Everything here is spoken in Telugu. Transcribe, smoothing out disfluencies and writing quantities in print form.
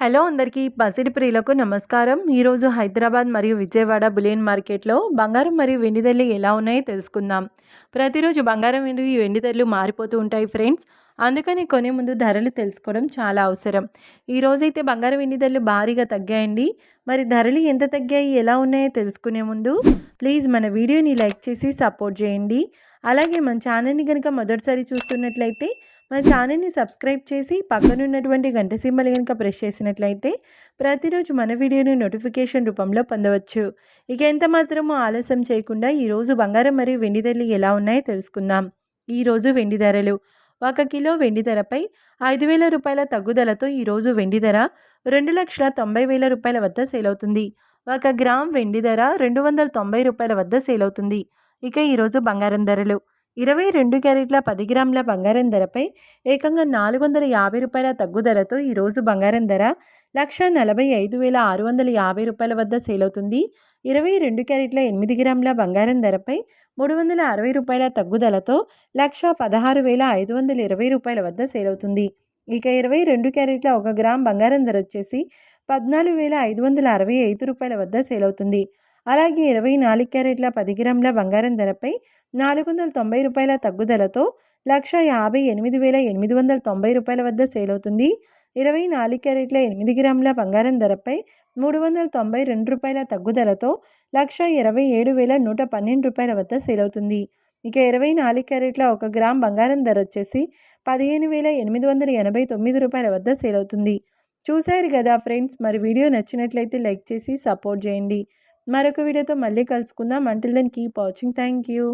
హలో అందరికీ బసిడి ప్రియులకు నమస్కారం. ఈరోజు హైదరాబాద్ మరియు విజయవాడ బులియన్ మార్కెట్లో బంగారం మరియు వెండి ధరలు ఎలా ఉన్నాయో తెలుసుకుందాం. ప్రతిరోజు బంగారం మరియు వెండి ధరలు మారిపోతూ ఉంటాయి ఫ్రెండ్స్. అందుకని కొనే ముందు ధరలు తెలుసుకోవడం చాలా అవసరం. ఈరోజైతే బంగారం వెండి ధరలు భారీగా తగ్గాయండి. మరి ధరలు ఎంత తగ్గాయి, ఎలా ఉన్నాయో తెలుసుకునే ముందు ప్లీజ్ మన వీడియోని లైక్ చేసి సపోర్ట్ చేయండి. అలాగే మన ఛానల్ని కనుక మొదటిసారి చూస్తున్నట్లయితే మన ఛానల్ని సబ్స్క్రైబ్ చేసి పక్కనున్నటువంటి గంట సింబల్ కనుక ప్రెస్ చేసినట్లయితే ప్రతిరోజు మన వీడియోని నోటిఫికేషన్ రూపంలో పొందవచ్చు. ఇక ఎంత మాత్రమూ ఆలస్యం చేయకుండా ఈరోజు బంగారం మరియు వెండి ధరలు ఎలా ఉన్నాయో తెలుసుకుందాం. ఈరోజు వెండి ధరలు: 1 కిలో వెండి ధరపై 5,000 రూపాయల తగ్గుదలతో ఈరోజు వెండి ధర 2,90,000 రూపాయల వద్ద సేల్ అవుతుంది. 1 గ్రామ్ వెండి ధర 290 రూపాయల వద్ద సేల్ అవుతుంది. ఇక ఈరోజు బంగారం ధరలు: 22 క్యారెట్ల 10 గ్రాముల బంగారం ధరపై ఏకంగా 450 రూపాయల తగ్గుదలతో ఈరోజు బంగారం ధర 1,45,650 రూపాయల వద్ద సేల్ అవుతుంది. 22 క్యారెట్ల 8 గ్రాముల బంగారం ధరపై 360 రూపాయల తగ్గుదలతో 1,16,520 రూపాయల వద్ద సేల్ అవుతుంది. ఇక 22 క్యారెట్ల 1 గ్రామ్ బంగారం ధర వచ్చేసి 14,565 రూపాయల వద్ద సేల్ అవుతుంది. అలాగే 24 క్యారెట్ల 10 గ్రాముల బంగారం ధరపై 490 రూపాయల తగ్గుదలతో 1,58,890 రూపాయల వద్ద సేల్ అవుతుంది. 24 క్యారెట్ల 8 గ్రాముల బంగారం ధరపై 392 రూపాయల తగ్గుదలతో 1,27,112 రూపాయల వద్ద సేల్ అవుతుంది. ఇక 24 క్యారెట్ల 1 గ్రామ్ బంగారం ధర వచ్చేసి 15,889 రూపాయల వద్ద సేల్ అవుతుంది. చూశారు కదా ఫ్రెండ్స్, మరి వీడియో నచ్చినట్లయితే లైక్ చేసి సపోర్ట్ చేయండి. మరొక వీడియోతో మళ్ళీ కలుసుకుందాం. Until then keep watching. Thank you.